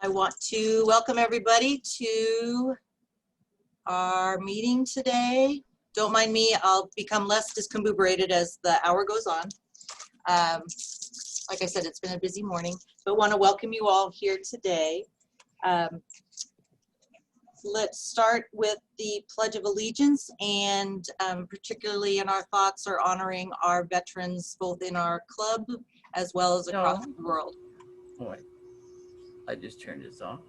I want to welcome everybody to our meeting today. Don't mind me, I'll become less discombobulated as the hour goes on. Like I said, it's been a busy morning, but want to welcome you all here today. Let's start with the Pledge of Allegiance, and particularly in our thoughts are honoring our veterans, both in our club as well as across the world. Boy, I just turned this off.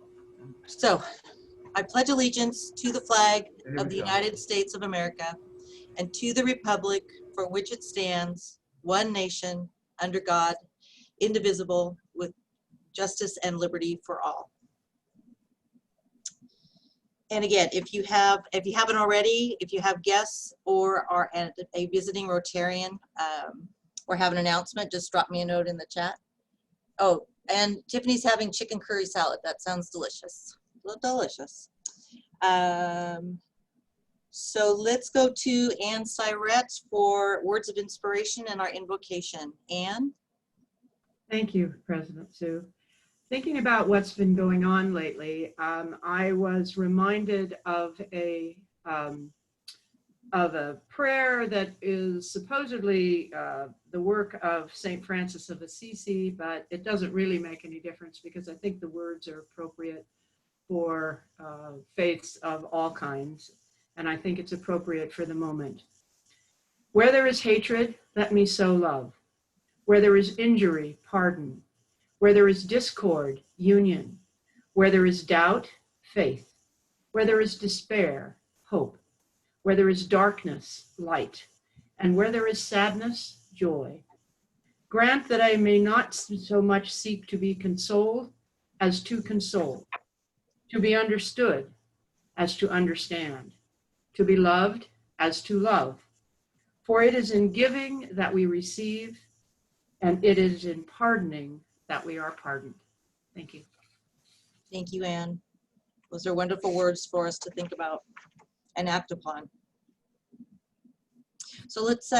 So, I pledge allegiance to the flag of the United States of America and to the republic for which it stands, one nation, under God, indivisible, with justice and liberty for all. And again, if you haven't already, if you have guests or are a visiting Rotarian or have an announcement, just drop me a note in the chat. Oh, and Tiffany's having chicken curry salad. That sounds delicious. Delicious. So let's go to Ann Syrett for words of inspiration and our invocation. Ann? Thank you, President Sue. Thinking about what's been going on lately, I was reminded of a prayer that is supposedly the work of St. Francis of Assisi, but it doesn't really make any difference because I think the words are appropriate for faiths of all kinds, and I think it's appropriate for the moment. Where there is hatred, let me sow love. Where there is injury, pardon. Where there is discord, union. Where there is doubt, faith. Where there is despair, hope. Where there is darkness, light. And where there is sadness, joy. Grant that I may not so much seek to be consoled as to console, to be understood as to understand, to be loved as to love. For it is in giving that we receive, and it is in pardoning that we are pardoned. Thank you. Thank you, Ann. Those are wonderful words for us to think about and act upon. So let's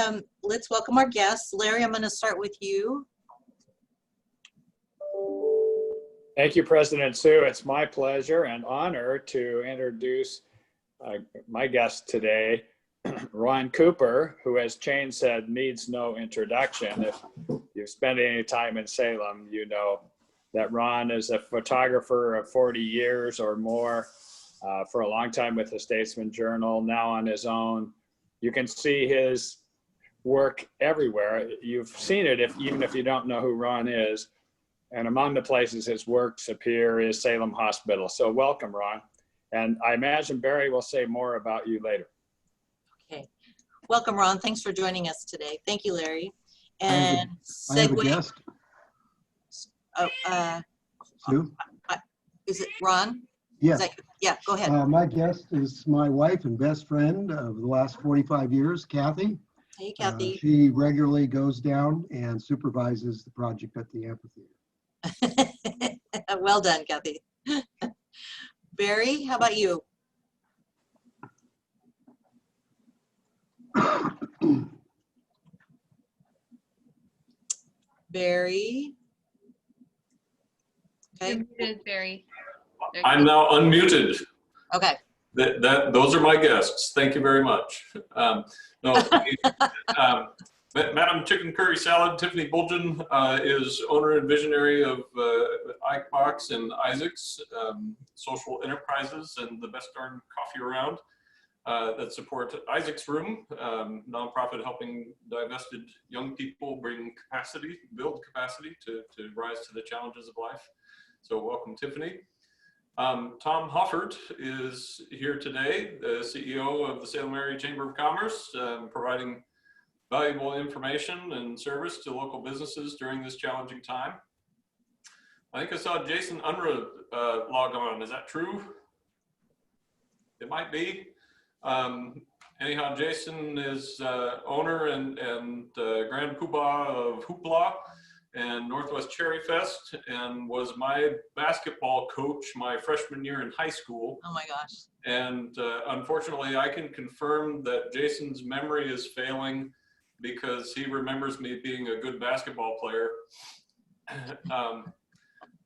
welcome our guests. Larry, I'm going to start with you. Thank you, President Sue. It's my pleasure and honor to introduce my guest today, Ron Cooper, who, as Chain said, needs no introduction. If you've spent any time in Salem, you know that Ron is a photographer of 40 years or more, for a long time with the Statesman Journal, now on his own. You can see his work everywhere. You've seen it even if you don't know who Ron is. And among the places his works appear is Salem Hospital. So welcome, Ron. And I imagine Barry will say more about you later. Okay. Welcome, Ron. Thanks for joining us today. Thank you, Larry. And I have a guest. Sue? Is it Ron? Yes. Yeah, go ahead. My guest is my wife and best friend of the last 45 years, Kathy. Hey, Kathy. She regularly goes down and supervises the project at the amphitheater. Well done, Kathy. Barry, how about you? Barry? Okay. You're muted, Barry. I'm now unmuted. Okay. Those are my guests. Thank you very much. Madam Chicken Curry Salad, Tiffany Bulgen is owner and visionary of Icebox and Isaac's social enterprises and the best darn coffee around that support Isaac's Room, nonprofit helping divested young people build capacity to rise to the challenges of life. So welcome, Tiffany. Tom Hoffert is here today, the CEO of the Salem Area Chamber of Commerce, providing valuable information and service to local businesses during this challenging time. I think I saw Jason Unruh log on. Is that true? It might be. Anyhow, Jason is owner and Grand Poobah of Hoopla and Northwest Cherry Fest, and was my basketball coach my freshman year in high school. Oh my gosh. And unfortunately, I can confirm that Jason's memory is failing because he remembers me being a good basketball player.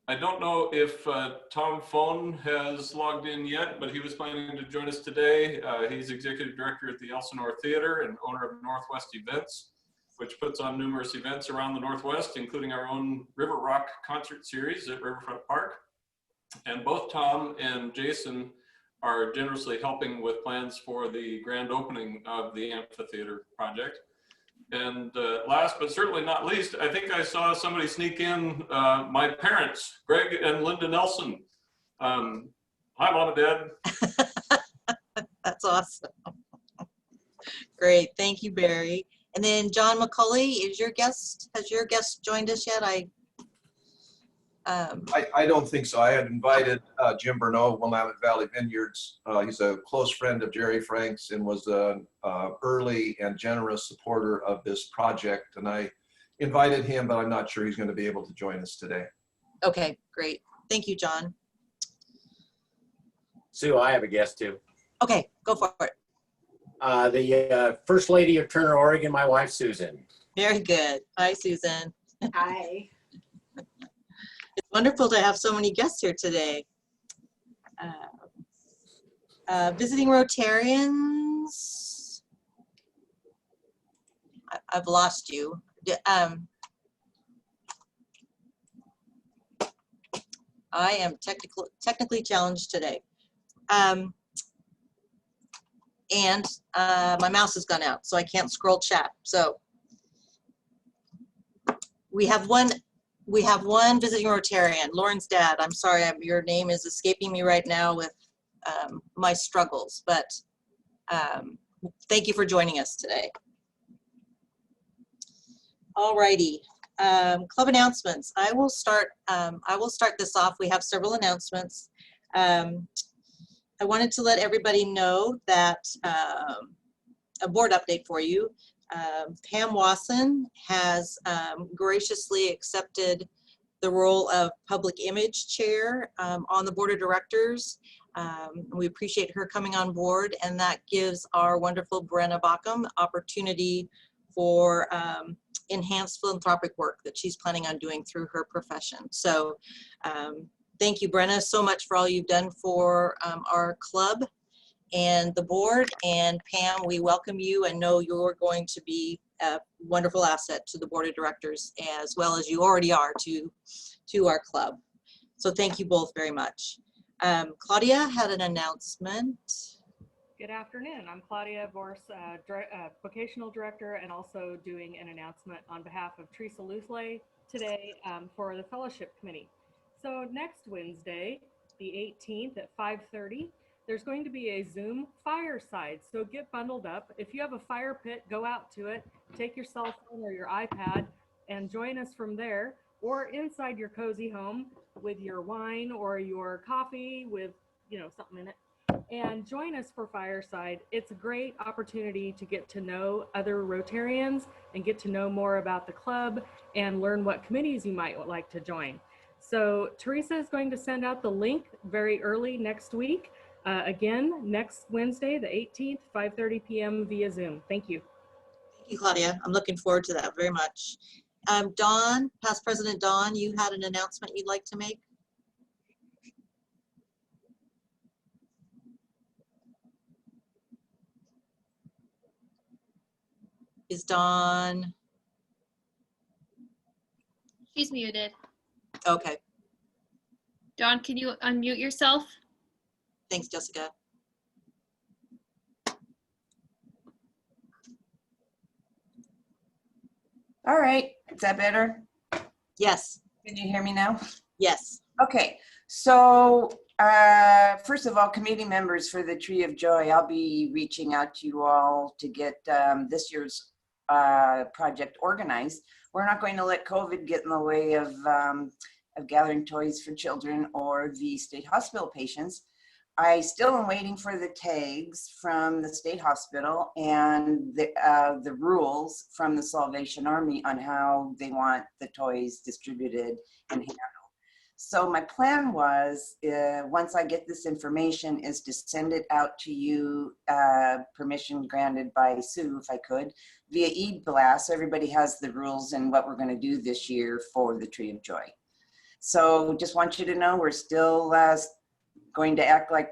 I don't know if Tom Phone has logged in yet, but he was planning to join us today. He's executive director at the Elsinore Theater and owner of Northwest Events, which puts on numerous events around the Northwest, including our own River Rock concert series at Riverfront Park. And both Tom and Jason are generously helping with plans for the grand opening of the amphitheater project. And last but certainly not least, I think I saw somebody sneak in my parents, Greg and Linda Nelson. Hi, Mom and Dad. That's awesome. Great, thank you, Barry. And then John McCulley is your guest. Has your guest joined us yet? I don't think so. I had invited Jim Bernot of Willamette Valley Vineyards. He's a close friend of Gerry Frank's and was an early and generous supporter of this project. And I invited him, but I'm not sure he's going to be able to join us today. Okay, great. Thank you, John. Sue, I have a guest too. Okay, go for it. The First Lady of Turner, Oregon, my wife, Susan. Very good. Hi, Susan. Hi. It's wonderful to have so many guests here today. Visiting Rotarians. I've lost you. I am technically challenged today. And my mouse has gone out, so I can't scroll chat. So we have one visiting Rotarian, Lauren's dad. I'm sorry, your name is escaping me right now with my struggles, but thank you for joining us today. All righty, club announcements. I will start this off. We have several announcements. I wanted to let everybody know that a board update for you. Pam Wasson has graciously accepted the role of Public Image Chair on the Board of Directors. We appreciate her coming on board, and that gives our wonderful Brenna Bockham opportunity for enhanced philanthropic work that she's planning on doing through her profession. So thank you, Brenna, so much for all you've done for our club and the board. And Pam, we welcome you and know you're going to be a wonderful asset to the Board of Directors, as well as you already are to our club. So thank you both very much. Claudia had an announcement. Good afternoon. I'm Claudia Vorse, vocational director, and also doing an announcement on behalf of Teresa Luthley today for the fellowship committee. So next Wednesday, the 18th at 5:30, there's going to be a Zoom fireside. So get bundled up. If you have a fire pit, go out to it, take your cell phone or your iPad and join us from there, or inside your cozy home with your wine or your coffee with, something in it. And join us for Fireside. It's a great opportunity to get to know other Rotarians and get to know more about the club and learn what committees you might like to join. So Teresa is going to send out the link very early next week. Again, next Wednesday, the 18th, 5:30 p.m. via Zoom. Thank you. Thank you, Claudia. I'm looking forward to that very much. Dawn, past President Dawn, you had an announcement you'd like to make? Is Dawn? She's muted. Okay, Dawn, can you unmute yourself? thanks, Jessica. All right, is that better? Yes, Can you hear me now? yes. Okay, so first of all, committee members for the Tree of Joy, I'll be reaching out to you all to get this year's project organized. We're not going to let COVID get in the way of gathering toys for children or the state hospital patients. I still am waiting for the tags from the state hospital and the rules from the Salvation Army on how they want the toys distributed and handled. So my plan was, once I get this information, is to send it out to you, permission granted by Sue, if I could, via e-blast. So everybody has the rules and what we're going to do this year for the Tree of Joy. So just want you to know we're still going to act like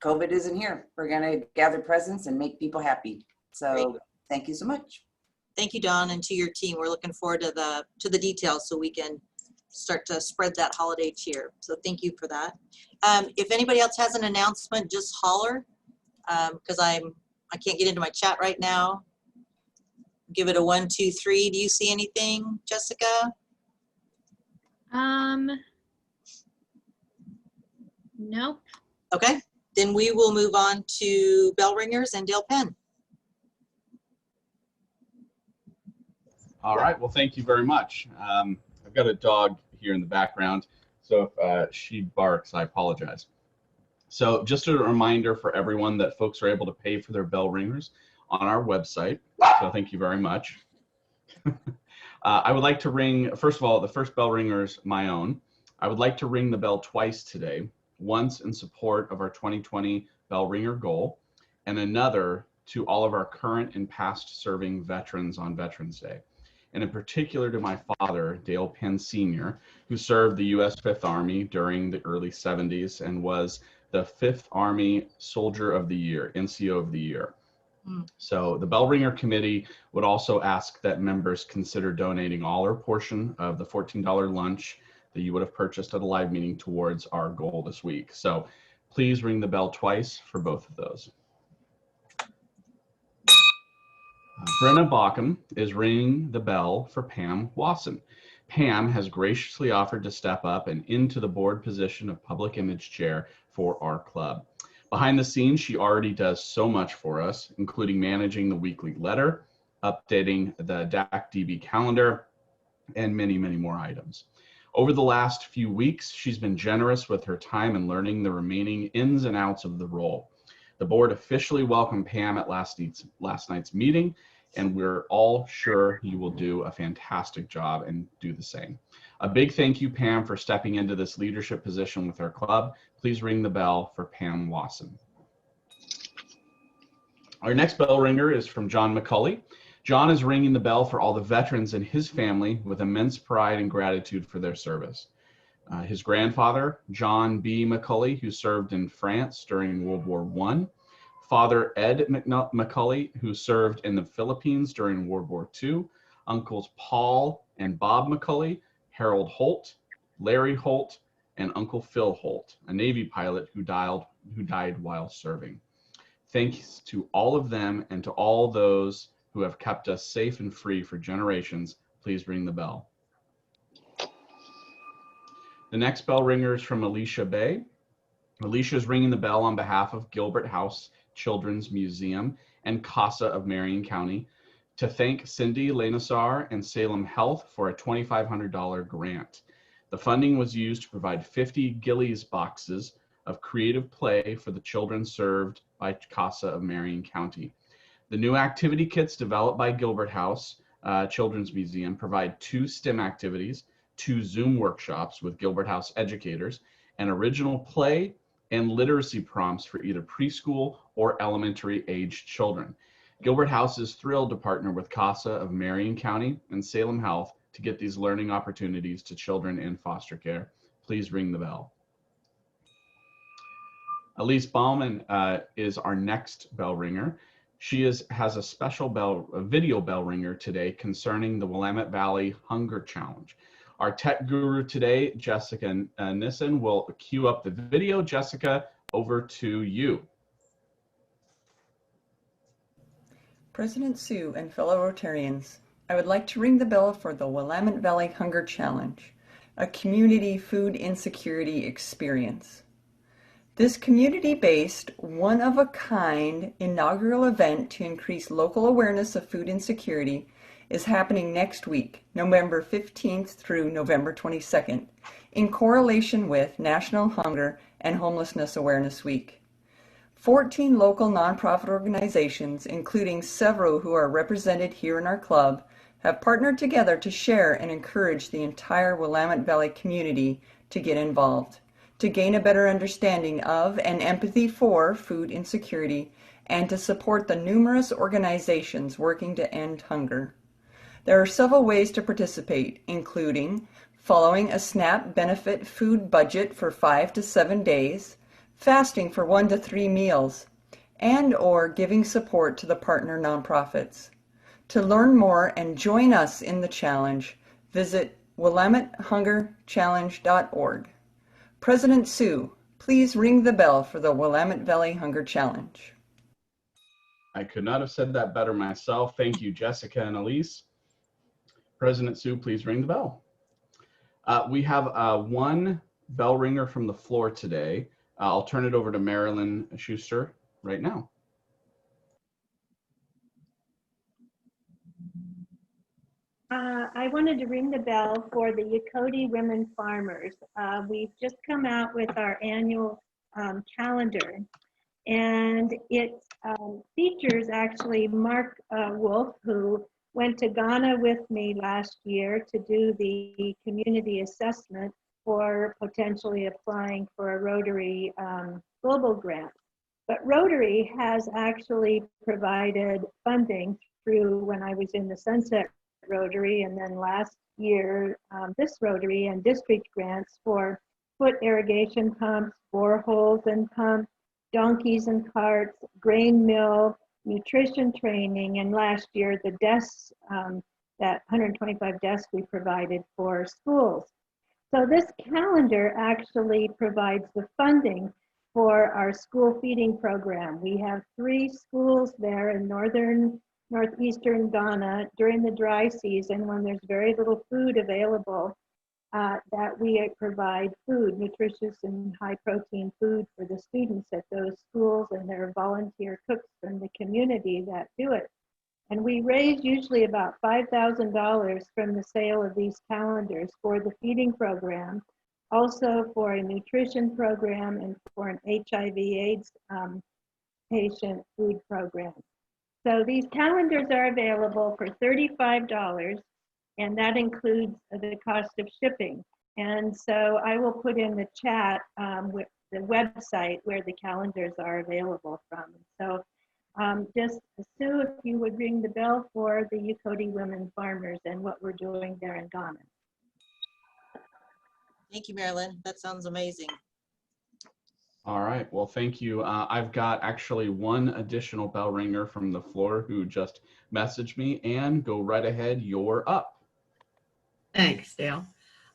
COVID isn't here. We're going to gather presents and make people happy. So Great. thank you so much. Thank you, Dawn, and to your team. We're looking forward to the details so we can start to spread that holiday cheer. So thank you for that. If anybody else has an announcement, just holler, because I can't get into my chat right now. Give it a 1, 2, 3. Do you see anything, Jessica? Nope. Okay, then we will move on to bell ringers and Dale Penn. All right, well, thank you very much. I've got a dog here in the background, so if she barks, I apologize. So just a reminder for everyone that folks are able to pay for their bell ringers on our website, so thank you very much. I would like to ring, first of all, the first bell ringer is my own. I would like to ring the bell twice today, once in support of our 2020 bell ringer goal, and another to all of our current and past serving veterans on Veterans Day, and in particular to my father, Dale Penn Sr., who served the U.S. Fifth Army during the early 70s and was the Fifth Army Soldier of the Year, NCO of the Year. So the Bell Ringer Committee would also ask that members consider donating all or portion of the $14 lunch that you would have purchased at a live meeting towards our goal this week. So please ring the bell twice for both of those. Brenna Bauckham is ringing the bell for Pam Wasson. Pam has graciously offered to step up and into the board position of public image chair for our club. Behind the scenes, she already does so much for us, including managing the weekly letter, updating the DAC-DB calendar, and many, many more items. Over the last few weeks, she's been generous with her time and learning the remaining ins and outs of the role. The board officially welcomed Pam at last night's meeting, and we're all sure you will do a fantastic job and do the same. A big thank you, Pam, for stepping into this leadership position with our club. Please ring the bell for Pam Wasson. Our next bell ringer is from John McCulley. John is ringing the bell for all the veterans in his family with immense pride and gratitude for their service. His grandfather, John B. McCulley, who served in France during World War I. Father Ed McCulley, who served in the Philippines during World War II. Uncles Paul and Bob McCulley, Harold Holt, Larry Holt, and Uncle Phil Holt, a Navy pilot who died while serving. Thanks to all of them and to all those who have kept us safe and free for generations. Please ring the bell. The next bell ringer is from Alicia Bay. Alicia is ringing the bell on behalf of Gilbert House Children's Museum and CASA of Marion County to thank Cindy Lanasar and Salem Health for a $2,500 grant. The funding was used to provide 50 Gillies boxes of creative play for the children served by CASA of Marion County. The new activity kits developed by Gilbert House Children's Museum provide 2 STEM activities, 2 Zoom workshops with Gilbert House educators, an original play, and literacy prompts for either preschool or elementary aged children. Gilbert House is thrilled to partner with CASA of Marion County and Salem Health to get these learning opportunities to children in foster care. Please ring the bell. Elise Bauman is our next bell ringer. She has a special video bell ringer today concerning the Willamette Valley Hunger Challenge. Our tech guru today, Jessica Nissen, will cue up the video. Jessica, over to you. President Sue and fellow Rotarians, I would like to ring the bell for the Willamette Valley Hunger Challenge, a community food insecurity experience. This community-based, one-of-a-kind inaugural event to increase local awareness of food insecurity is happening next week, November 15th through November 22nd, in correlation with National Hunger and Homelessness Awareness Week. 14 local nonprofit organizations, including several who are represented here in our club, have partnered together to share and encourage the entire Willamette Valley community to get involved, to gain a better understanding of and empathy for food insecurity, and to support the numerous organizations working to end hunger. There are several ways to participate, including following a SNAP benefit food budget for 5 to 7 days, fasting for 1 to 3 meals, and/or giving support to the partner nonprofits. To learn more and join us in the challenge, visit WillametteHungerChallenge.org. President Sue, please ring the bell for the Willamette Valley Hunger Challenge. I could not have said that better myself. Thank you, Jessica and Elise. President Sue, please ring the bell. We have one bell ringer from the floor today. I'll turn it over to Marilyn Schuster right now. I wanted to ring the bell for the Yokoti Women Farmers. We've just come out with our annual calendar, and it features actually Mark Wolf, who went to Ghana with me last year to do the community assessment for potentially applying for a Rotary Global Grant. But Rotary has actually provided funding through when I was in the Sunset Rotary, and then last year, this Rotary and district grants for foot irrigation pumps, boreholes and pumps, donkeys and carts, grain mill, nutrition training, and last year the desks, that 125 desks we provided for schools. So this calendar actually provides the funding for our school feeding program. We have 3 schools there in northeastern Ghana during the dry season when there's very little food available, that we provide food, nutritious and high protein food for the students at those schools, and there are volunteer cooks from the community that do it. And we raise usually about $5,000 from the sale of these calendars for the feeding program, also for a nutrition program, and for an HIV/AIDS patient food program. So these calendars are available for $35, and that includes the cost of shipping. And so I will put in the chat with the website where the calendars are available from. So just Sue, if you would ring the bell for the Yokoti Women Farmers and what we're doing there in Ghana. Thank you, Marilyn. That sounds amazing. All right, well, thank you. I've got actually one additional bell ringer from the floor who just messaged me. And go right ahead, you're up. Thanks, Dale.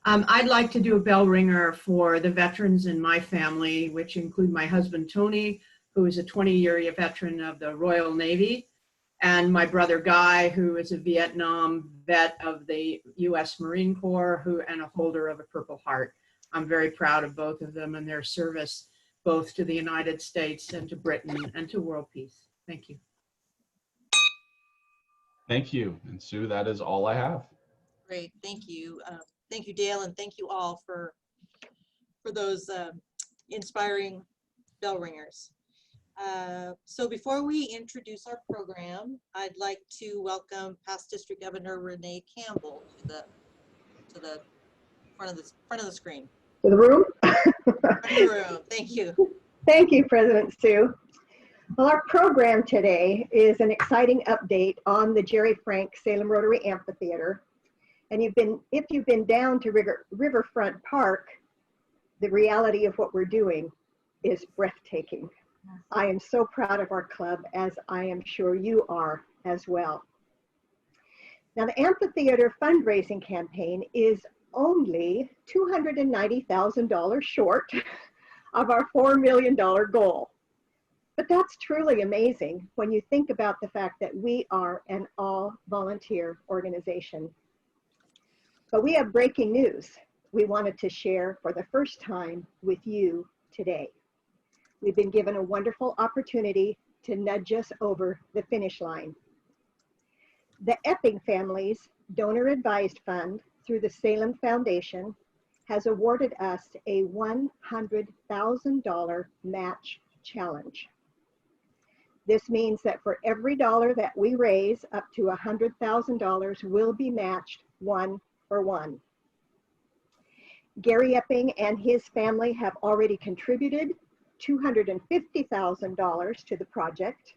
I'd like to do a bell ringer for the veterans in my family, which include my husband, Tony, who is a 20-year veteran of the Royal Navy, and my brother, Guy, who is a Vietnam vet of the U.S. Marine Corps, and a holder of a Purple Heart. I'm very proud of both of them and their service, both to the United States and to Britain and to world peace. Thank you. Thank you. And Sue, that is all I have. Great, thank you. Thank you, Dale, and thank you all for those inspiring bell ringers. So before we introduce our program, I'd like to welcome past District Governor Renee Campbell to the front of the screen. To the room? Front of the room. Thank you. Thank you, President Sue. Well, our program today is an exciting update on the Gerry Frank Salem Rotary Amphitheater. And if you've been down to Riverfront Park, the reality of what we're doing is breathtaking. I am so proud of our club, as I am sure you are as well. Now, the amphitheater fundraising campaign is only $290,000 short of our $4 million goal. But that's truly amazing when you think about the fact that we are an all-volunteer organization. But we have breaking news we wanted to share for the first time with you today. We've been given a wonderful opportunity to nudge us over the finish line. The Epping Family's Donor Advised Fund through the Salem Foundation has awarded us a $100,000 match challenge. This means that for every dollar that we raise, up to $100,000 will be matched 1 for 1. Gerry Epping and his family have already contributed $250,000 to the project,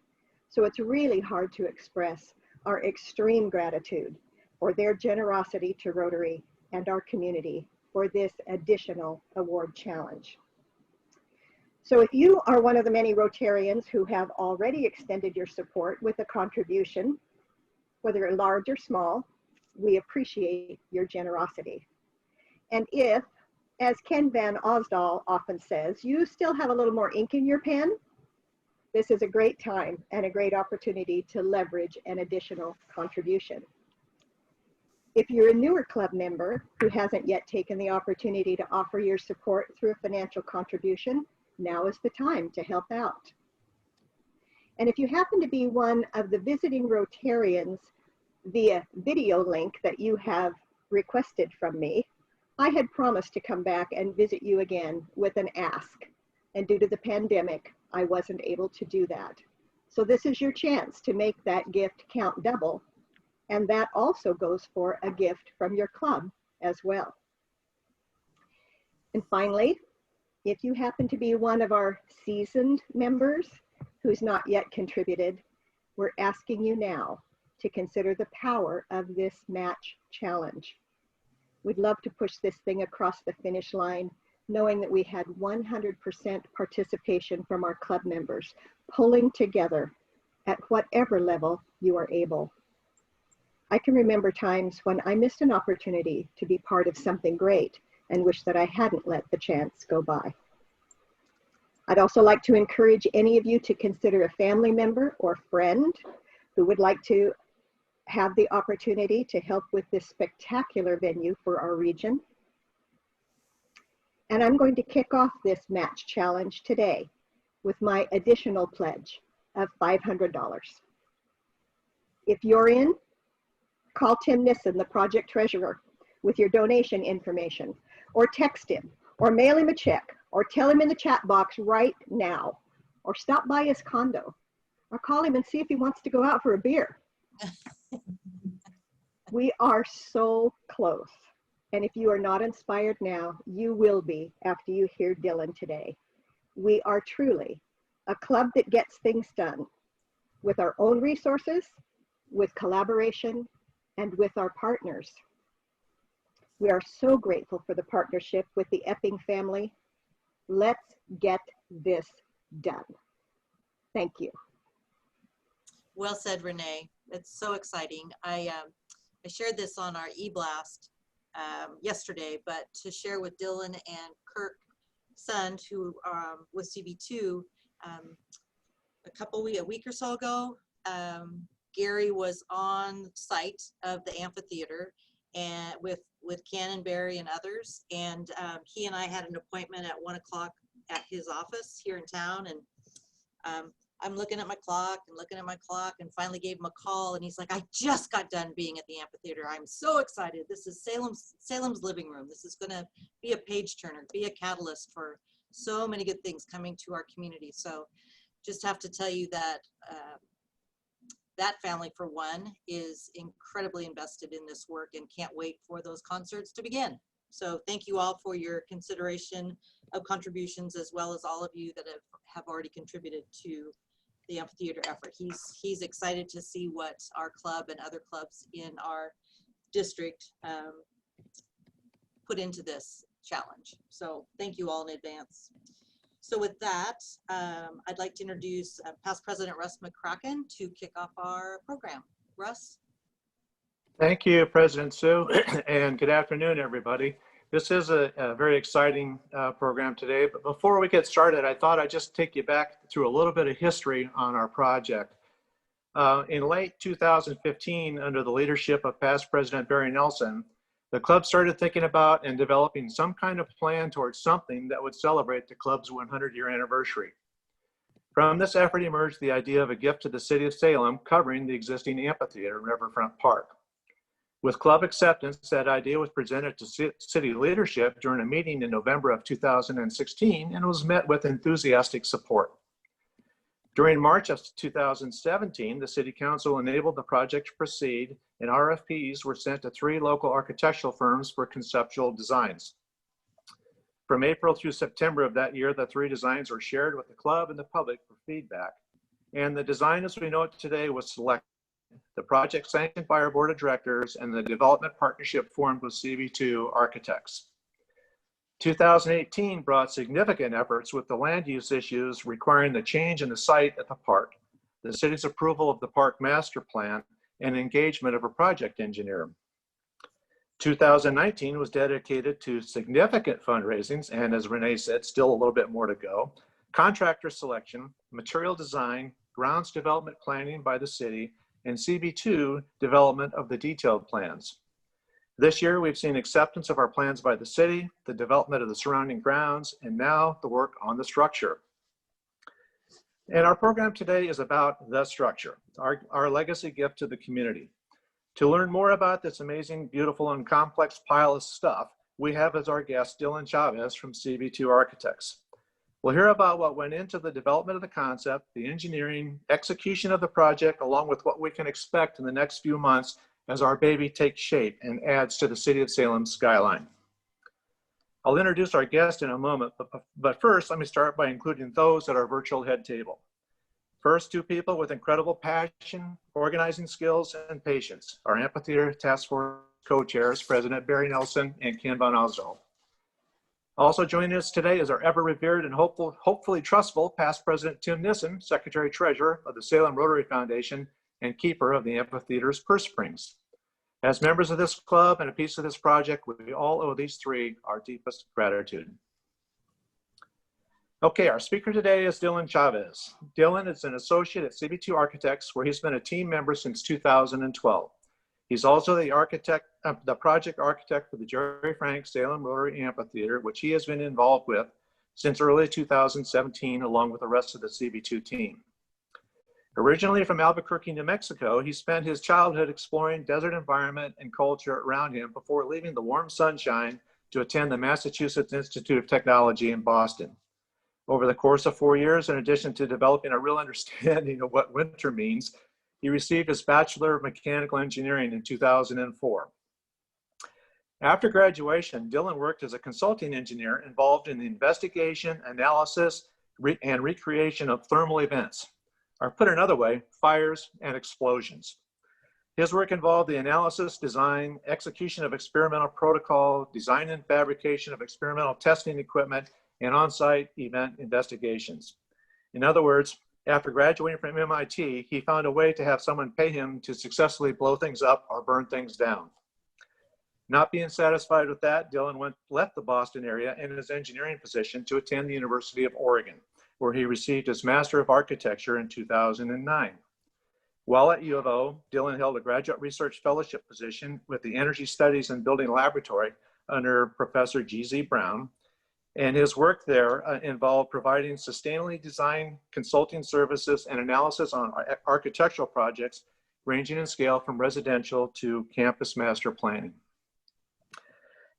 so it's really hard to express our extreme gratitude for their generosity to Rotary and our community for this additional award challenge. So if you are one of the many Rotarians who have already extended your support with a contribution, whether large or small, we appreciate your generosity. And if, as Ken Van Osdal often says, you still have a little more ink in your pen, this is a great time and a great opportunity to leverage an additional contribution. If you're a newer club member who hasn't yet taken the opportunity to offer your support through a financial contribution, now is the time to help out. And if you happen to be one of the visiting Rotarians via video link that you have requested from me, I had promised to come back and visit you again with an ask. And due to the pandemic, I wasn't able to do that. So this is your chance to make that gift count double. And that also goes for a gift from your club as well. And finally, if you happen to be one of our seasoned members who's not yet contributed, we're asking you now to consider the power of this match challenge. We'd love to push this thing across the finish line, knowing that we had 100% participation from our club members, pulling together at whatever level you are able. I can remember times when I missed an opportunity to be part of something great and wish that I hadn't let the chance go by. I'd also like to encourage any of you to consider a family member or friend who would like to have the opportunity to help with this spectacular venue for our region. And I'm going to kick off this match challenge today with my additional pledge of $500. If you're in, call Tim Nissen, the project treasurer, with your donation information, or text him, or mail him a check, or tell him in the chat box right now, or stop by his condo, or call him and see if he wants to go out for a beer. We are so close. And if you are not inspired now, you will be after you hear Dylan today. We are truly a club that gets things done with our own resources, with collaboration, and with our partners. We are so grateful for the partnership with the Epping family. Let's get this done. Thank you. Well said, Renee. It's so exciting. I shared this on our e-blast yesterday, but to share with Dylan and Kirk Sund, who with CB2, a week or so ago, Gary was on site of the amphitheater and with Ken and Barry and others, and he and I had an appointment at 1 o'clock at his office here in town, and I'm looking at my clock and finally gave him a call, and he's like, I just got done being at the amphitheater. I'm so excited. This is Salem's living room. This is going to be a page turner, be a catalyst for so many good things coming to our community. So just have to tell you that that family, for one, is incredibly invested in this work and can't wait for those concerts to begin. So thank you all for your consideration of contributions, as well as all of you that have already contributed to the amphitheater effort. He's excited to see what our club and other clubs in our district put into this challenge. So thank you all in advance. So with that, I'd like to introduce past President Russ McCracken to kick off our program. Russ? Thank you, President Sue, and good afternoon, everybody. This is a very exciting program today, but before we get started, I thought I'd just take you back through a little bit of history on our project. In late 2015, under the leadership of past President Barry Nelson, the club started thinking about and developing some kind of plan towards something that would celebrate the club's 100-year anniversary. From this effort emerged the idea of a gift to the city of Salem covering the existing amphitheater in Riverfront Park. With club acceptance, that idea was presented to city leadership during a meeting in November of 2016 and was met with enthusiastic support. During March of 2017, the City Council enabled the project to proceed, and RFPs were sent to 3 local architectural firms for conceptual designs. From April through September of that year, the 3 designs were shared with the club and the public for feedback, and the design as we know it today was selected. the project sanctioned by our board of directors, and the development partnership formed with CBTWO Architects. 2018 brought significant efforts with the land use issues requiring the change in the site at the park, the city's approval of the park master plan, and engagement of a project engineer. 2019 was dedicated to significant fundraisings, and as Renee said, still a little bit more to go. Contractor selection, material design, grounds development planning by the city, and CB2 development of the detailed plans. This year, we've seen acceptance of our plans by the city, the development of the surrounding grounds, and now the work on the structure. And our program today is about the structure, our legacy gift to the community. To learn more about this amazing, beautiful, and complex pile of stuff, we have as our guest Dylan Chavez from CBTWO Architects. We'll hear about what went into the development of the concept, the engineering, execution of the project, along with what we can expect in the next few months as our baby takes shape and adds to the city of Salem's skyline. I'll introduce our guest in a moment, but first let me start by including those at our virtual head table. First, two people with incredible passion, organizing skills, and patience. Our amphitheater task force co-chairs, President Barry Nelson and Ken Van Osdol. Also joining us today is our ever revered and hopefully trustful past President Tim Nissen, Secretary Treasurer of the Salem Rotary Foundation and keeper of the amphitheater's purse strings. As members of this club and a piece of this project, we all owe these three our deepest gratitude. Okay, our speaker today is Dylan Chavez. Dylan is an associate at CBTWO Architects, where he's been a team member since 2012. He's also the project architect for the Gerry Frank Salem Rotary Amphitheater, which he has been involved with since early 2017, along with the rest of the CB2 team. Originally from Albuquerque, New Mexico, he spent his childhood exploring desert environment and culture around him before leaving the warm sunshine to attend the Massachusetts Institute of Technology in Boston. Over the course of 4 years, in addition to developing a real understanding of what winter means, he received his Bachelor of Mechanical Engineering in 2004. After graduation, Dylan worked as a consulting engineer involved in the investigation, analysis, and recreation of thermal events, or put another way, fires and explosions. His work involved the analysis, design, execution of experimental protocol, design and fabrication of experimental testing equipment, and on-site event investigations. In other words, after graduating from MIT, he found a way to have someone pay him to successfully blow things up or burn things down. Not being satisfied with that, Dylan left the Boston area in his engineering position to attend the University of Oregon, where he received his Master of Architecture in 2009. While at U of O, Dylan held a graduate research fellowship position with the Energy Studies and Building Laboratory under Professor G.Z. Brown, and his work there involved providing sustainably designed consulting services and analysis on architectural projects ranging in scale from residential to campus master planning.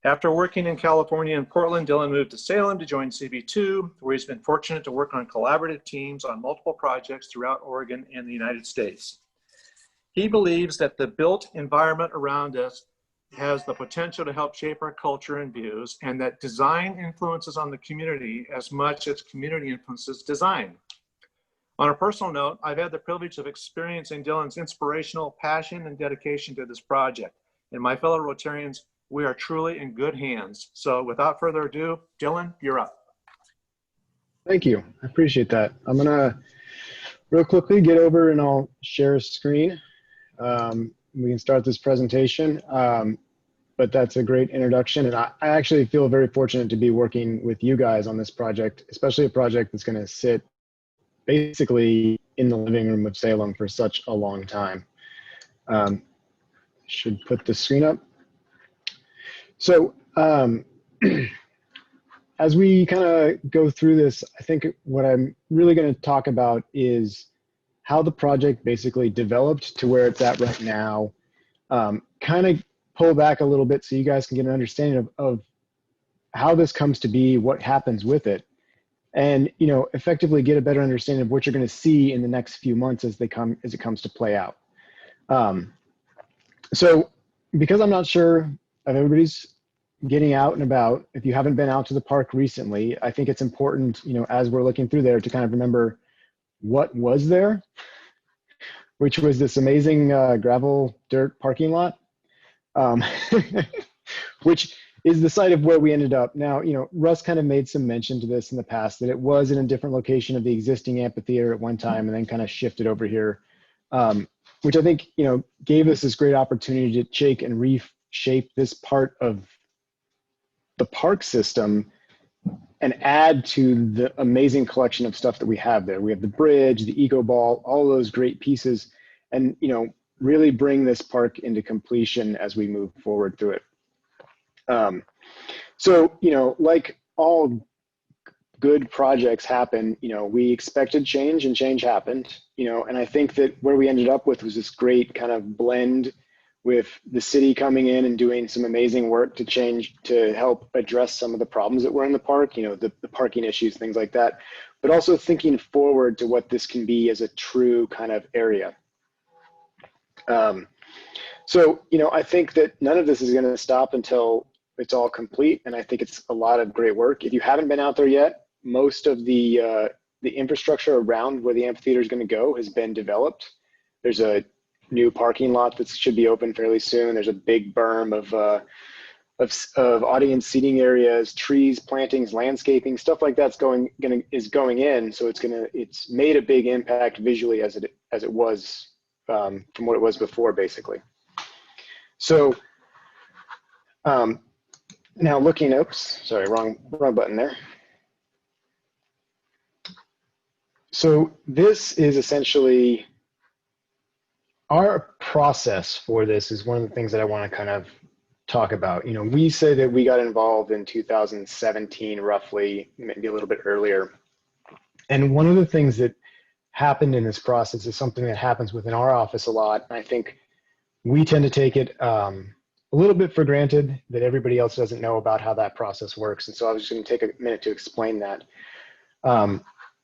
After working in California and Portland, Dylan moved to Salem to join CB2, where he's been fortunate to work on collaborative teams on multiple projects throughout Oregon and the United States. He believes that the built environment around us has the potential to help shape our culture and views, and that design influences on the community as much as community influences design. On a personal note, I've had the privilege of experiencing Dylan's inspirational passion and dedication to this project. And my fellow Rotarians, we are truly in good hands. So without further ado, Dylan, you're up. Thank you. I appreciate that. I'm gonna real quickly get over and I'll share a screen. We can start this presentation, but that's a great introduction. And I actually feel very fortunate to be working with you guys on this project, especially a project that's gonna sit basically in the living room of Salem for such a long time. Should put the screen up. So as we kind of go through this, I think what I'm really going to talk about is how the project basically developed to where it's at right now, kind of pull back a little bit so you guys can get an understanding of how this comes to be, what happens with it, and effectively get a better understanding of what you're going to see in the next few months as it comes to play out. So because I'm not sure if everybody's getting out and about, if you haven't been out to the park recently, I think it's important, as we're looking through there, to kind of remember what was there, which was this amazing gravel dirt parking lot, which is the site of where we ended up. Now, Russ kind of made some mention to this in the past, that it was in a different location of the existing amphitheater at one time and then kind of shifted over here, which I think, gave us this great opportunity to shake and reshape this part of the park system and add to the amazing collection of stuff that we have there. We have the bridge, the eco ball, all those great pieces, and really bring this park into completion as we move forward through it. So like all good projects happen, we expected change and change happened, and I think that where we ended up with was this great kind of blend with the city coming in and doing some amazing work to help address some of the problems that were in the park, the parking issues, things like that, but also thinking forward to what this can be as a true kind of area. So, I think that none of this is going to stop until it's all complete, and I think it's a lot of great work. If you haven't been out there yet, most of the infrastructure around where the amphitheater is going to go has been developed. There's a new parking lot that should be open fairly soon. There's a big berm of audience seating areas, trees, plantings, landscaping, stuff like that's going in. So it's made a big impact visually as it was from what it was before, basically. So now looking, oops, sorry, wrong button there. So this is essentially our process for this. Is one of the things that I want to kind of talk about. We say that we got involved in 2017, roughly, maybe a little bit earlier. And one of the things that happened in this process is something that happens within our office a lot. And I think we tend to take it a little bit for granted that everybody else doesn't know about how that process works. And so I was just going to take a minute to explain that.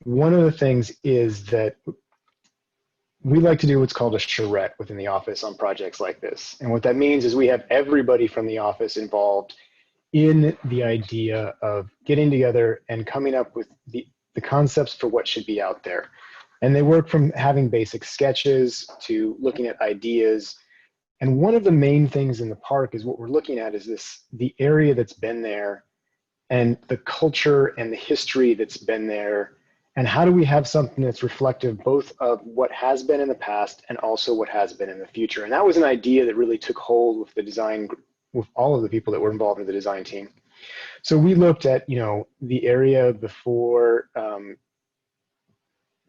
One of the things is that we like to do what's called a charrette within the office on projects like this. And what that means is we have everybody from the office involved in the idea of getting together and coming up with the concepts for what should be out there. And they work from having basic sketches to looking at ideas. And one of the main things in the park is what we're looking at is the area that's been there and the culture and the history that's been there. And how do we have something that's reflective both of what has been in the past and also what has been in the future? And that was an idea that really took hold with the design, with all of the people that were involved in the design team. So we looked at, the area before,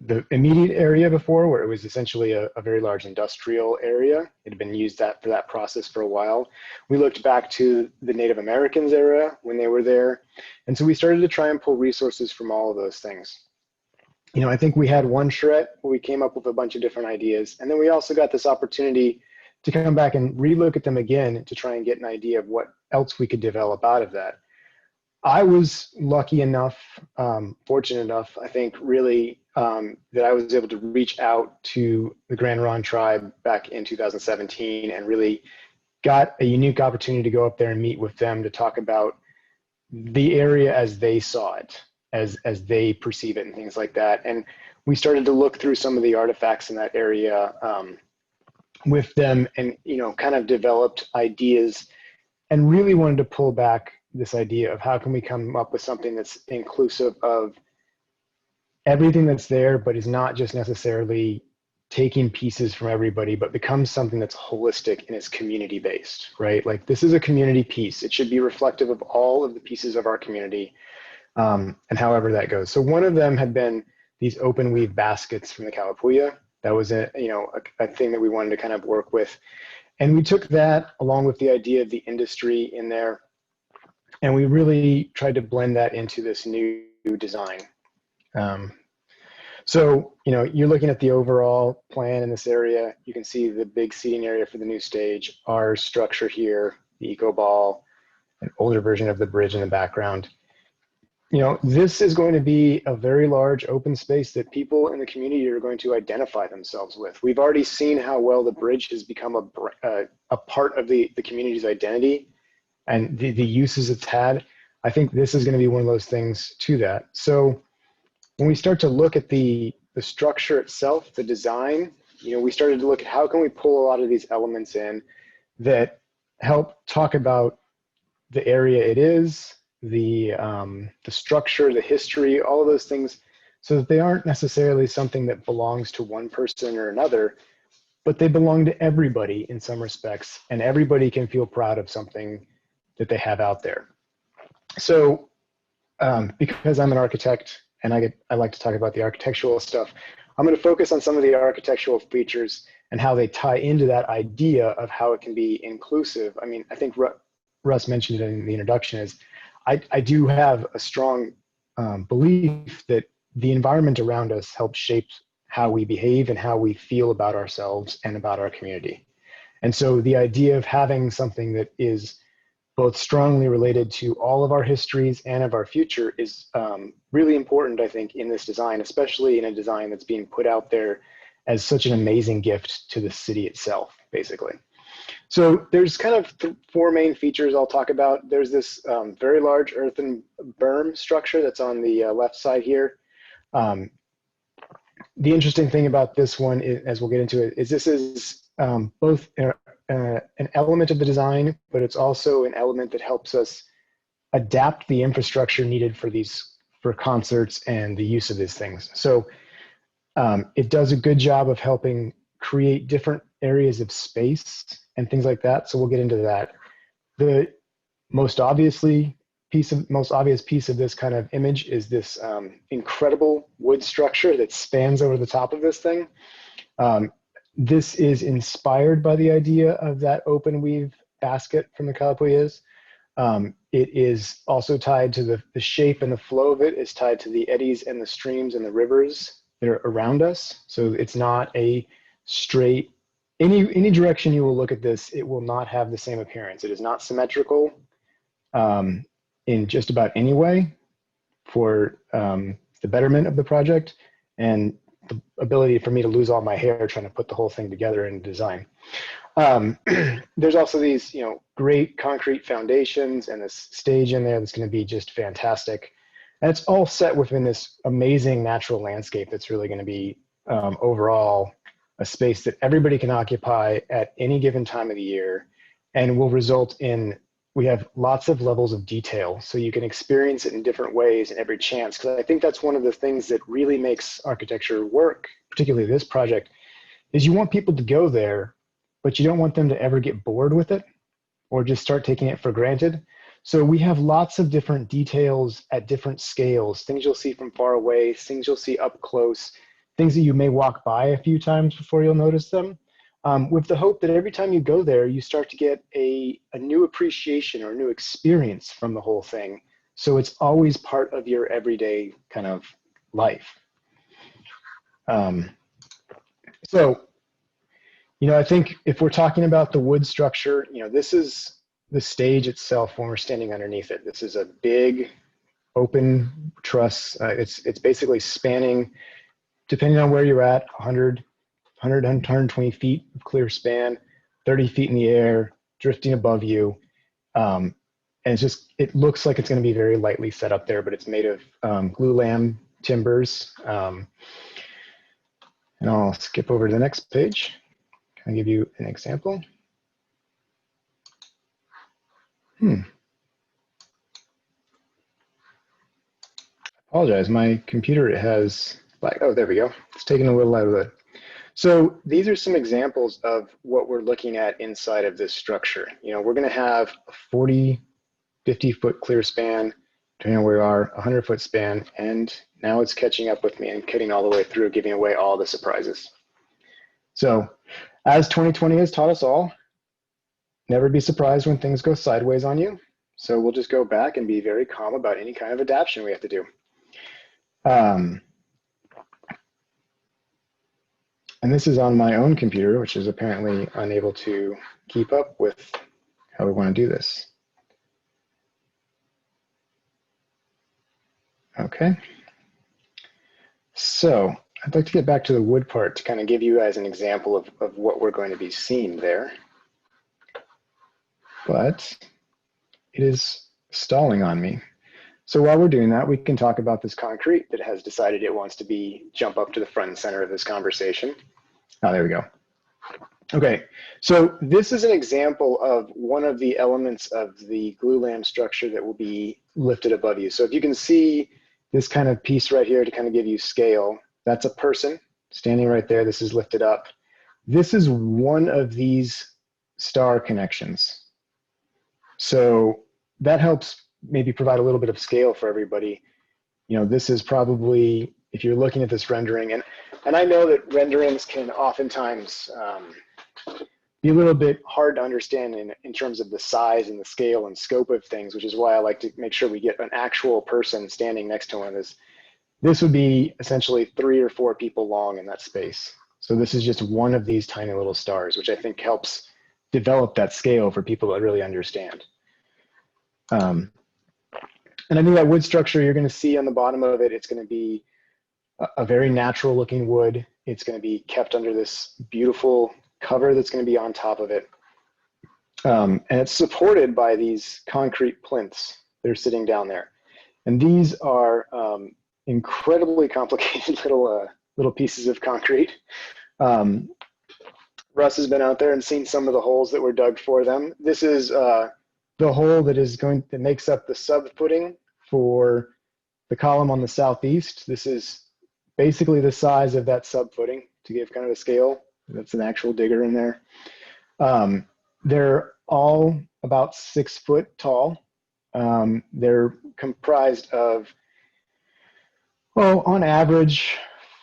the immediate area before, where it was essentially a very large industrial area. It had been used for that process for a while. We looked back to the Native Americans era when they were there. And so we started to try and pull resources from all of those things. I think we had one charrette where we came up with a bunch of different ideas. And then we also got this opportunity to come back and relook at them again to try and get an idea of what else we could develop out of that. I was lucky enough, fortunate enough, I think, really, that I was able to reach out to the Grand Ronde tribe back in 2017 and really got a unique opportunity to go up there and meet with them to talk about the area as they saw it, as they perceive it and things like that. And we started to look through some of the artifacts in that area with them and, kind of developed ideas and really wanted to pull back this idea of how can we come up with something that's inclusive of everything that's there, but is not just necessarily taking pieces from everybody, but becomes something that's holistic and is community based, right? Like this is a community piece. It should be reflective of all of the pieces of our community, and however that goes. So one of them had been these open weave baskets from the Kalapuya. That was a thing that we wanted to kind of work with. And we took that along with the idea of the industry in there, and we really tried to blend that into this new design. So, you're looking at the overall plan in this area. You can see the big seating area for the new stage, our structure here, the eco ball, an older version of the bridge in the background. This is going to be a very large open space that people in the community are going to identify themselves with. We've already seen how well the bridge has become a part of the community's identity and the uses it's had. I think this is going to be one of those things to that. So when we start to look at the structure itself, the design, we started to look at how can we pull a lot of these elements in that help talk about the area it is, the structure, the history, all of those things, so that they aren't necessarily something that belongs to one person or another, but they belong to everybody in some respects, and everybody can feel proud of something that they have out there. So because I'm an architect and I like to talk about the architectural stuff, I'm going to focus on some of the architectural features and how they tie into that idea of how it can be inclusive. I mean, I think Russ mentioned it in the introduction, is I do have a strong belief that the environment around us helps shape how we behave and how we feel about ourselves and about our community. And so the idea of having something that is both strongly related to all of our histories and of our future is really important, I think, in this design, especially in a design that's being put out there as such an amazing gift to the city itself, basically. So there's kind of four main features I'll talk about. There's this very large earthen berm structure that's on the left side here. The interesting thing about this one, as we'll get into it, is this is both an element of the design, but it's also an element that helps us adapt the infrastructure needed for concerts and the use of these things. So it does a good job of helping create different areas of space and things like that. So we'll get into that. The most obvious piece of this kind of image is this incredible wood structure that spans over the top of this thing. This is inspired by the idea of that open weave basket from the Calipuillas. It is also tied to the shape and the flow of it is tied to the eddies and the streams and the rivers that are around us. So it's not a straight, any direction you will look at this, it will not have the same appearance. It is not symmetrical in just about any way for the betterment of the project and the ability for me to lose all my hair trying to put the whole thing together in design. There's also these, great concrete foundations and this stage in there that's going to be just fantastic. And it's all set within this amazing natural landscape that's really going to be overall a space that everybody can occupy at any given time of the year, and will result in, we have lots of levels of detail, so you can experience it in different ways in every chance. Because I think that's one of the things that really makes architecture work, particularly this project, is you want people to go there, but you don't want them to ever get bored with it or just start taking it for granted. So we have lots of different details at different scales, things you'll see from far away, things you'll see up close, things that you may walk by a few times before you'll notice them, with the hope that every time you go there, you start to get a new appreciation or a new experience from the whole thing. So it's always part of your everyday kind of life. I think if we're talking about the wood structure, this is the stage itself when we're standing underneath it. This is a big open truss. It's basically spanning, depending on where you're at, 120 feet of clear span, 30 feet in the air, drifting above you. And it looks like it's going to be very lightly set up there, but it's made of glulam timbers. And I'll skip over to the next page. Can I give you an example? I apologize, my computer has, oh, there we go. It's taking a little out of it. So these are some examples of what we're looking at inside of this structure. We're going to have a 40, 50-foot clear span, depending on where we are, 100-foot span, and now it's catching up with me and cutting all the way through, giving away all the surprises. So as 2020 has taught us all, never be surprised when things go sideways on you. So we'll just go back and be very calm about any kind of adaptation we have to do. And this is on my own computer, which is apparently unable to keep up with how we want to do this. Okay. So I'd like to get back to the wood part to kind of give you guys an example of what we're going to be seeing there. But it is stalling on me. So while we're doing that, we can talk about this concrete that has decided it wants to jump up to the front and center of this conversation. Oh, there we go. Okay, so this is an example of one of the elements of the glulam structure that will be lifted above you. So if you can see this kind of piece right here to kind of give you scale, that's a person standing right there. This is lifted up. This is one of these star connections. So that helps maybe provide a little bit of scale for everybody. You know, this is probably, if you're looking at this rendering, and I know that renderings can oftentimes be a little bit hard to understand in terms of the size and the scale and scope of things, which is why I like to make sure we get an actual person standing next to one of this. This would be essentially 3 or 4 people long in that space. So this is just one of these tiny little stars, which I think helps develop that scale for people to really understand. And I think that wood structure you're going to see on the bottom of it, it's going to be a very natural looking wood. It's going to be kept under this beautiful cover that's going to be on top of it. And it's supported by these concrete plinths that are sitting down there. And these are incredibly complicated little pieces of concrete. Russ has been out there and seen some of the holes that were dug for them. This is the hole that makes up the sub footing for the column on the southeast. This is basically the size of that sub footing to give kind of a scale. That's an actual digger in there. They're all about 6 foot tall. They're comprised of, well, on average,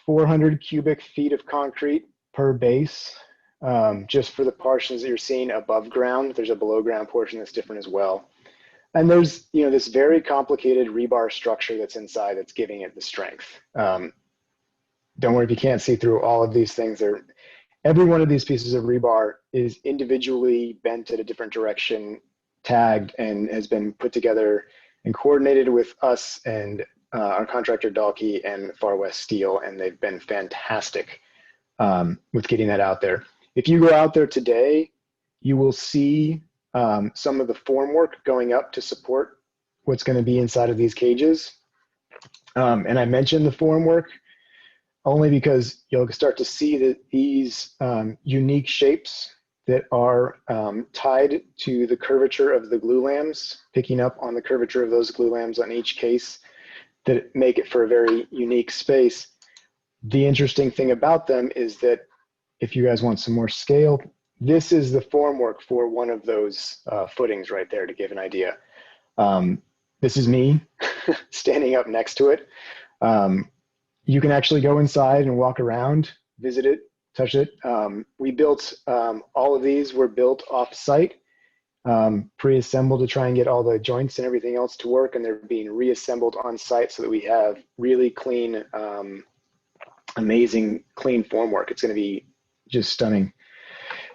400 cubic feet of concrete per base. Just for the portions that you're seeing above ground, there's a below ground portion that's different as well. And there's, you know, this very complicated rebar structure that's inside that's giving it the strength. Don't worry if you can't see through all of these things. Every one of these pieces of rebar is individually bent at a different direction, tagged, and has been put together and coordinated with us and our contractor Dalkey and Far West Steel, and they've been fantastic with getting that out there. If you go out there today, you will see some of the formwork going up to support what's going to be inside of these cages. And I mentioned the formwork only because you'll start to see that these unique shapes that are tied to the curvature of the glulams, picking up on the curvature of those glulams on each case, that make it for a very unique space. The interesting thing about them is that if you guys want some more scale, this is the formwork for one of those footings right there to give an idea. This is me standing up next to it. You can actually go inside and walk around, visit it, touch it. We built, all of these were built off-site, pre-assembled to try and get all the joints and everything else to work, and they're being reassembled on site so that we have really clean, amazing clean formwork. It's going to be just stunning.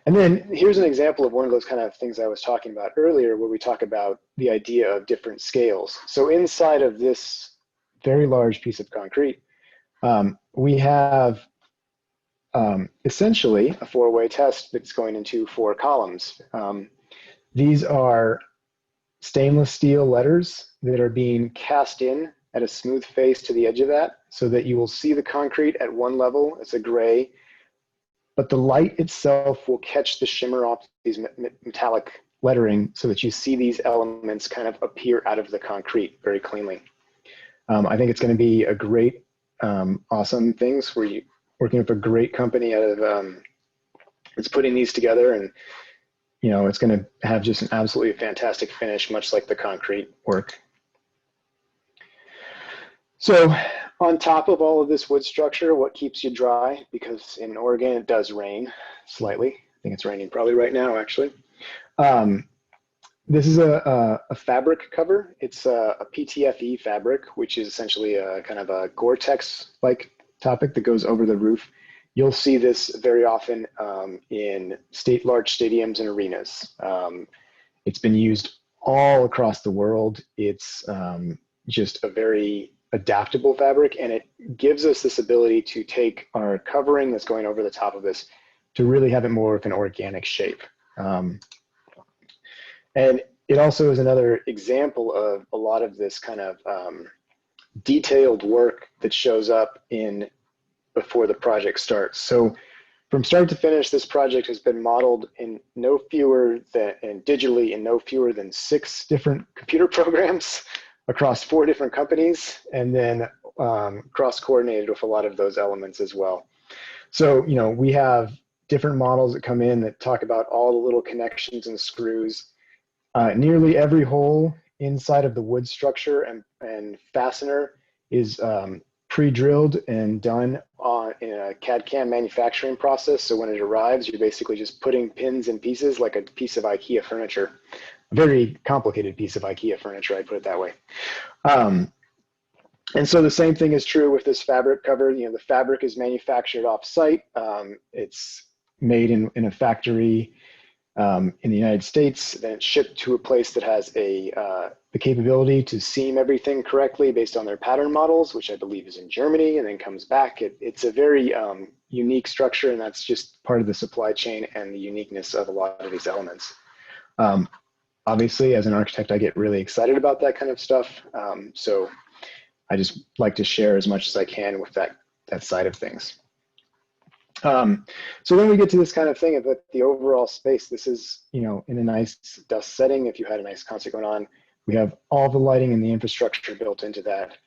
And then here's an example of one of those kind of things I was talking about earlier, where we talk about the idea of different scales. So inside of this very large piece of concrete, we have essentially a 4-way test that's going into 4 columns. These are stainless steel letters that are being cast in at a smooth face to the edge of that, so that you will see the concrete at one level. It's a gray, but the light itself will catch the shimmer off these metallic lettering so that you see these elements kind of appear out of the concrete very cleanly. I think it's going to be a great, awesome things where you're working with a great company out of, it's putting these together, and you know, it's going to have just an absolutely fantastic finish, much like the concrete work. So on top of all of this wood structure, what keeps you dry, because in Oregon it does rain slightly. I think it's raining probably right now, actually. This is a fabric cover. It's a PTFE fabric, which is essentially a kind of a Gore-Tex-like topic that goes over the roof. You'll see this very often in large stadiums and arenas. It's been used all across the world. It's just a very adaptable fabric, and it gives us this ability to take our covering that's going over the top of this to really have it more of an organic shape. And it also is another example of a lot of this kind of detailed work that shows up in before the project starts. So from start to finish, this project has been modeled in no fewer than, and digitally in no fewer than 6 different computer programs across 4 different companies, and then cross-coordinated with a lot of those elements as well. So, you know, we have different models that come in that talk about all the little connections and screws. Nearly every hole inside of the wood structure and fastener is pre-drilled and done in a CAD/CAM manufacturing process. So when it arrives, you're basically just putting pins and pieces like a piece of IKEA furniture. A very complicated piece of IKEA furniture, I'd put it that way. And so the same thing is true with this fabric cover. You know, the fabric is manufactured off-site. It's made in a factory in the United States, then it's shipped to a place that has the capability to seam everything correctly based on their pattern models, which I believe is in Germany, and then comes back. It's a very unique structure, and that's just part of the supply chain and the uniqueness of a lot of these elements. Obviously, as an architect, I get really excited about that kind of stuff. So I just like to share as much as I can with that side of things. So then we get to this kind of thing of the overall space. This is, you know, in a nice dust setting. If you had a nice concert going on, we have all the lighting and the infrastructure built into that.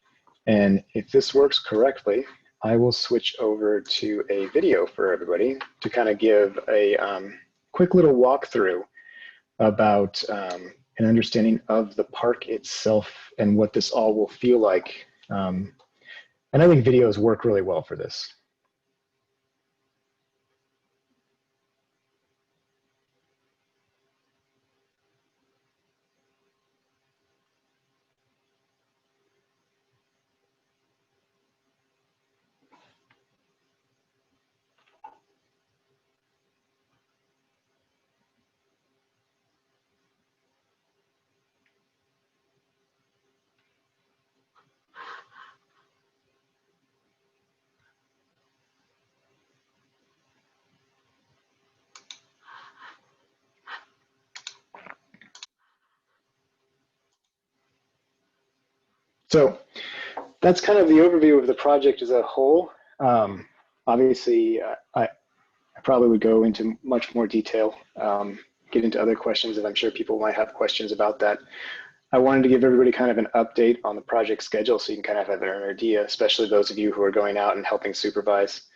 And if this works correctly, I will switch over to a video for everybody to kind of give a quick little walkthrough about an understanding of the park itself and what this all will feel like. And I think videos work really well for this. So that's kind of the overview of the project as a whole. Obviously, I probably would go into much more detail, get into other questions, and I'm sure people might have questions about that. I wanted to give everybody kind of an update on the project schedule so you can kind of have an idea, especially those of you who are going out and helping supervise.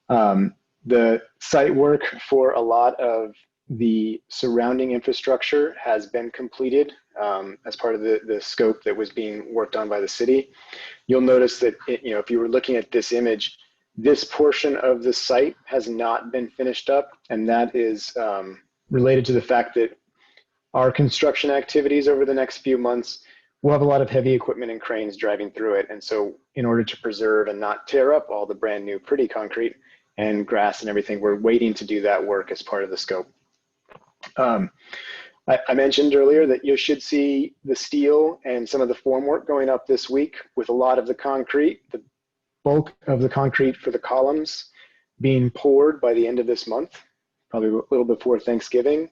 The site work for a lot of the surrounding infrastructure has been completed as part of the scope that was being worked on by the city. You'll notice that, you know, if you were looking at this image, this portion of the site has not been finished up, and that is related to the fact that our construction activities over the next few months, we'll have a lot of heavy equipment and cranes driving through it. And so in order to preserve and not tear up all the brand new pretty concrete and grass and everything, we're waiting to do that work as part of the scope. I mentioned earlier that you should see the steel and some of the formwork going up this week with a lot of the concrete, the bulk of the concrete for the columns being poured by the end of this month, probably a little before Thanksgiving.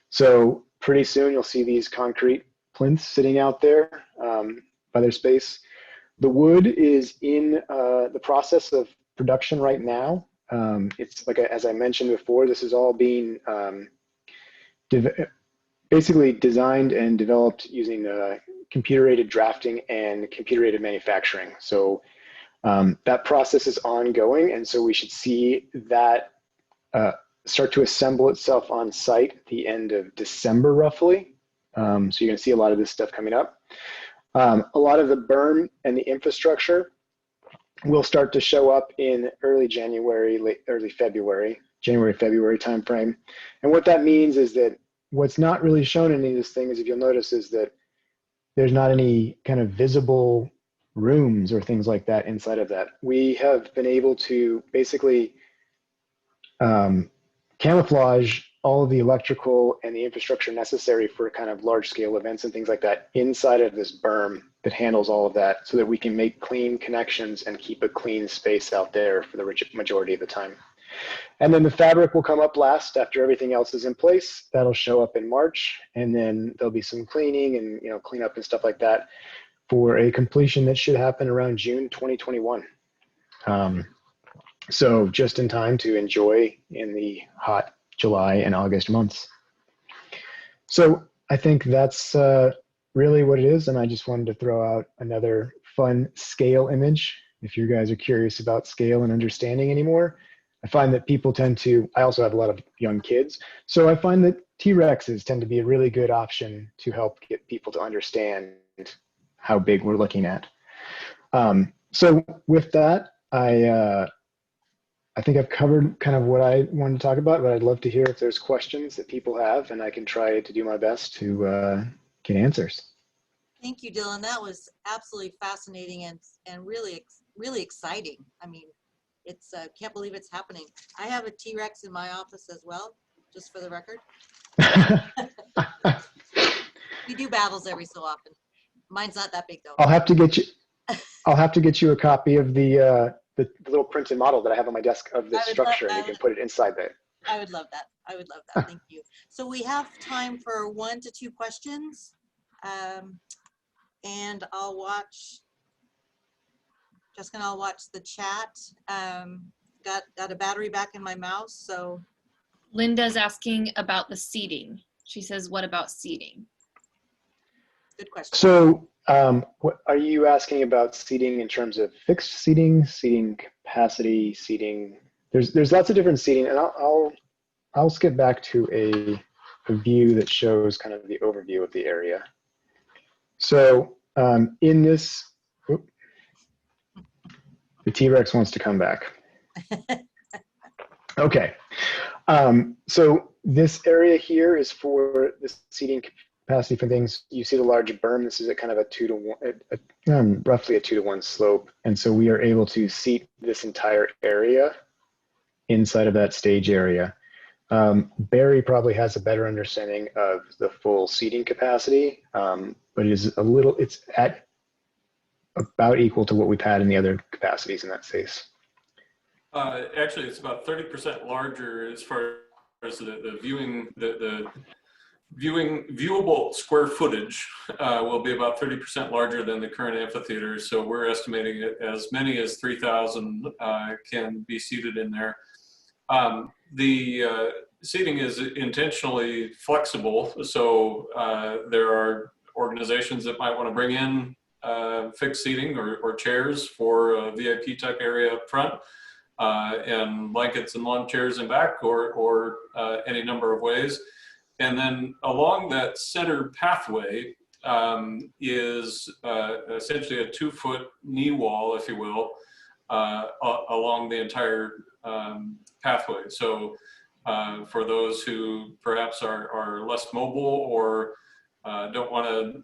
So pretty soon you'll see these concrete plinths sitting out there by their space. The wood is in the process of production right now. It's like, as I mentioned before, this is all being basically designed and developed using computer-aided drafting and computer-aided manufacturing. So that process is ongoing, and so we should see that start to assemble itself on site at the end of December, roughly. So you're going to see a lot of this stuff coming up. A lot of the berm and the infrastructure will start to show up in early January, early February, January-February timeframe. And what that means is that what's not really shown in any of this thing is, if you'll notice, is that there's not any kind of visible rooms or things like that inside of that. We have been able to basically camouflage all of the electrical and the infrastructure necessary for kind of large scale events and things like that inside of this berm that handles all of that, so that we can make clean connections and keep a clean space out there for the majority of the time. And then the fabric will come up last after everything else is in place. That'll show up in March, and then there'll be some cleaning and, you know, cleanup and stuff like that for a completion that should happen around June 2021. So just in time to enjoy in the hot July and August months. So I think that's really what it is. And I just wanted to throw out another fun scale image. If you guys are curious about scale and understanding anymore, I find that people tend to, I also have a lot of young kids. So I find that T-Rexes tend to be a really good option to help get people to understand how big we're looking at. So with that, I think I've covered kind of what I wanted to talk about, but I'd love to hear if there's questions that people have, and I can try to do my best to get answers. Thank you, Dylan. That was absolutely fascinating and really, really exciting. I mean, it's can't believe it's happening. I have a T-Rex in my office as well, just for the record. We do battles every so often. Mine's not that big though. I'll have to get you a copy of the little printed model that I have on my desk of the structure, and you can put it inside there. I would love that. I would love that. Thank you. So we have time for 1 to 2 questions. And I'll watch, Jessica and I'll watch the chat. Got a battery back in my mouse, so. Linda's asking about the seating. She says, what about seating? Good question. So what are you asking about seating in terms of fixed seating, seating capacity, seating? There's lots of different seating, and I'll skip back to a view that shows kind of the overview of the area. So in this, the T-Rex wants to come back. Okay. So this area here is for the seating capacity for things. You see the large berm. This is a kind of a 2 to 1, roughly a 2 to 1 slope. And so we are able to seat this entire area inside of that stage area. Barry probably has a better understanding of the full seating capacity, but it's at about equal to what we've had in the other capacities in that space. Actually, it's about 30% larger as far as the viewable square footage will be about 30% larger than the current amphitheater. So we're estimating it as many as 3,000 can be seated in there. The seating is intentionally flexible. So there are organizations that might want to bring in fixed seating or chairs for a VIP type area up front. And blankets and lawn chairs in back, or any number of ways. And then along that center pathway is essentially a 2-foot knee wall, if you will, along the entire pathway. So for those who perhaps are less mobile or don't want to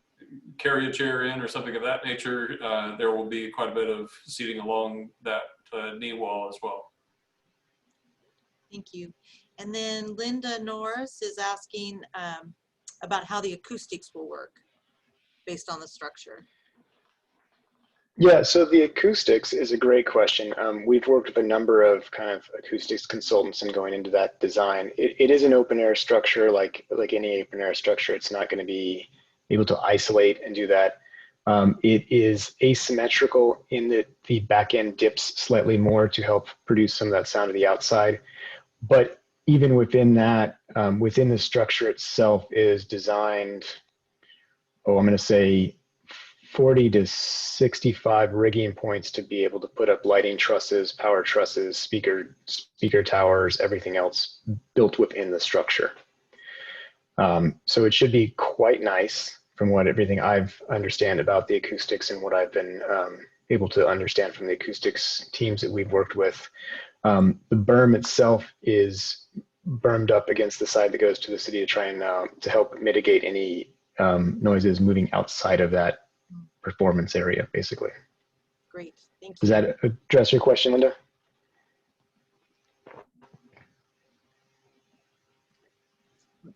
carry a chair in or something of that nature, there will be quite a bit of seating along that knee wall as well. Thank you. And then Linda Norris is asking about how the acoustics will work based on the structure. Yeah, so the acoustics is a great question. We've worked with a number of kind of acoustics consultants in going into that design. It is an open air structure, like any open air structure. It's not going to be able to isolate and do that. It is asymmetrical in that the back end dips slightly more to help produce some of that sound of the outside. But even within that, within the structure itself is designed, I'm going to say 40 to 65 rigging points to be able to put up lighting trusses, power trusses, speaker towers, everything else built within the structure. So it should be quite nice from everything I've understand about the acoustics and what I've been able to understand from the acoustics teams that we've worked with. The berm itself is bermed up against the side that goes to the city to try and to help mitigate any noises moving outside of that performance area, basically. Great, thank you. Does that address your question, Linda?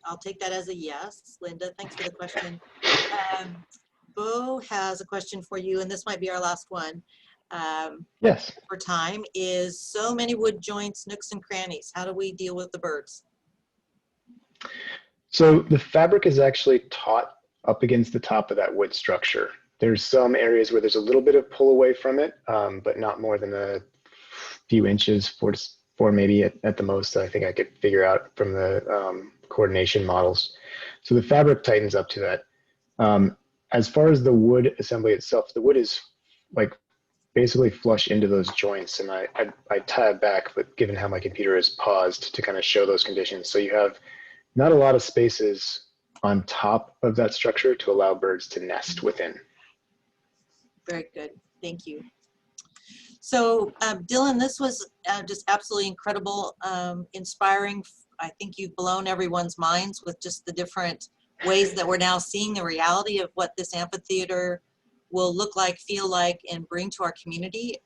I'll take that as a yes. Linda, thanks for the question. Bo has a question for you, and this might be our last one. Yes. For time is so many wood joints, nooks and crannies. How do we deal with the birds? So the fabric is actually taut up against the top of that wood structure. There's some areas where there's a little bit of pull away from it, but not more than a few inches, four maybe at the most, that I think I could figure out from the coordination models. So the fabric tightens up to that. As far as the wood assembly itself, the wood is like basically flush into those joints, and I tie it back, but given how my computer is paused to kind of show those conditions. So you have not a lot of spaces on top of that structure to allow birds to nest within. Very good. Thank you. So Dylan, this was just absolutely incredible, inspiring. I think you've blown everyone's minds with just the different ways that we're now seeing the reality of what this amphitheater will look like, feel like, and bring to our community.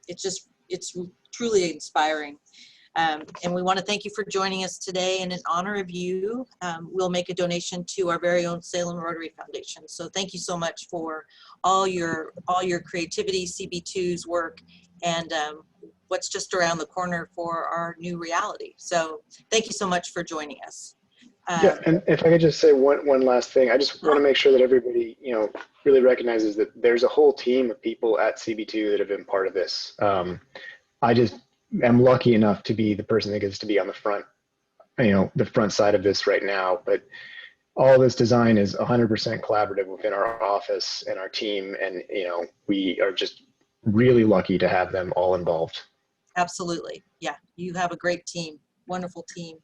It's truly inspiring. And we want to thank you for joining us today. And in honor of you, we'll make a donation to our very own Salem Rotary Foundation. So thank you so much for all your creativity, CB2's work, and what's just around the corner for our new reality. So thank you so much for joining us. Yeah, and if I could just say one last thing, I just want to make sure that everybody, really recognizes that there's a whole team of people at CB2 that have been part of this. I just am lucky enough to be the person that gets to be on the front, the front side of this right now. But all this design is 100% collaborative within our office and our team, and we are just really lucky to have them all involved. Absolutely, yeah. You have a great team, wonderful team.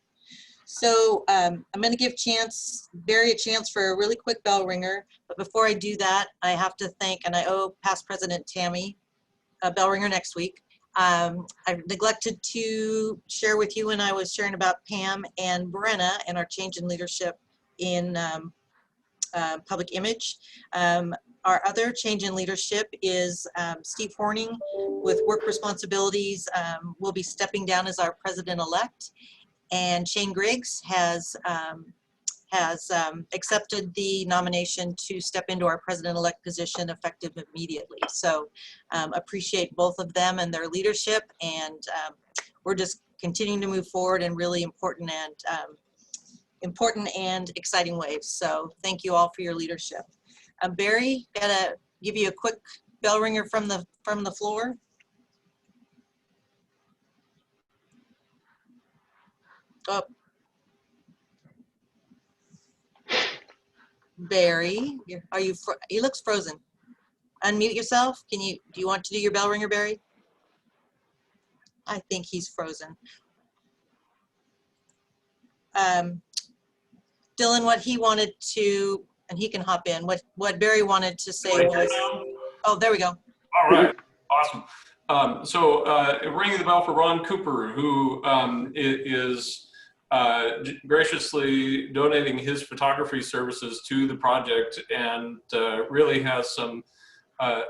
So I'm going to give Barry a chance for a really quick bell ringer. But before I do that, I have to thank, and I owe past President Tammy a bell ringer next week. I neglected to share with you when I was sharing about Pam and Brenna and our change in leadership in public image. Our other change in leadership is Steve Horning with work responsibilities will be stepping down as our president-elect. And Shane Griggs has accepted the nomination to step into our president-elect position effective immediately. So appreciate both of them and their leadership, and we're just continuing to move forward in really important and exciting ways. So thank you all for your leadership. Barry, gotta give you a quick bell ringer from the floor. Oh. Barry, he looks frozen. Unmute yourself. Do you want to do your bell ringer, Barry? I think he's frozen. Dylan, what he wanted to, and he can hop in, what Barry wanted to say was, oh, there we go. All right, awesome. So ringing the bell for Ron Cooper, who is graciously donating his photography services to the project, and really has some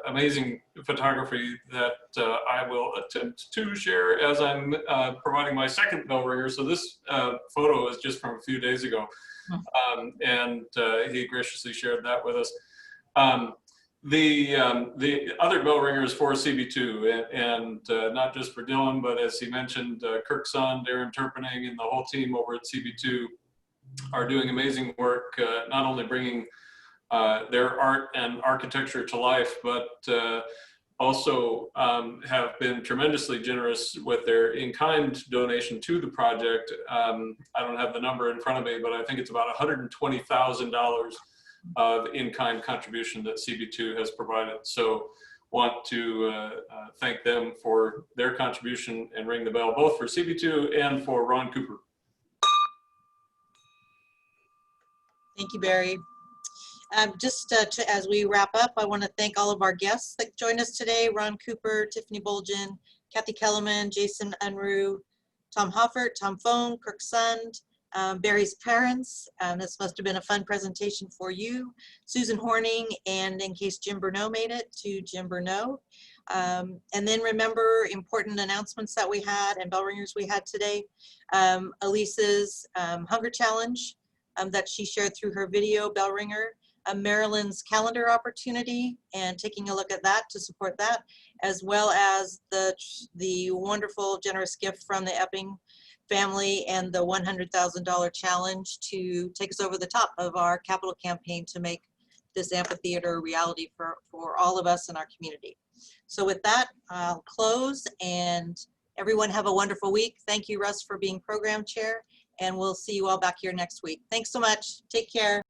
amazing photography that I will attempt to share as I'm providing my second bell ringer. So this photo is just from a few days ago, and he graciously shared that with us. The other bell ringer is for CB2, and not just for Dylan, but as he mentioned, Kirk Sund, Darren Turpening, and the whole team over at CB2 are doing amazing work, not only bringing their art and architecture to life, but also have been tremendously generous with their in-kind donation to the project. I don't have the number in front of me, but I think it's about $120,000 of in-kind contribution that CB2 has provided. So want to thank them for their contribution and ring the bell, both for CB2 and for Ron Cooper. Thank you, Barry. As we wrap up, I want to thank all of our guests that joined us today: Ron Cooper, Tiffany Bolgen, Kathy Kellerman, Jason Unruh, Tom Hoffert, Tom Fohn, Kirk Sund, Barry's parents. This must have been a fun presentation for you. Susan Horning, and in case Jim Bernot made it, to Jim Bernot. And then remember important announcements that we had and bell ringers we had today. Elisa's Hunger Challenge that she shared through her video bell ringer. Marilyn's calendar opportunity, and taking a look at that to support that, as well as the wonderful generous gift from the Epping family and the $100,000 challenge to take us over the top of our capital campaign to make this amphitheater a reality for all of us in our community. So with that, I'll close and Everyone have a wonderful week. Thank you, Russ, for being program chair, and we'll see you all back here next week. Thanks so much. Take care.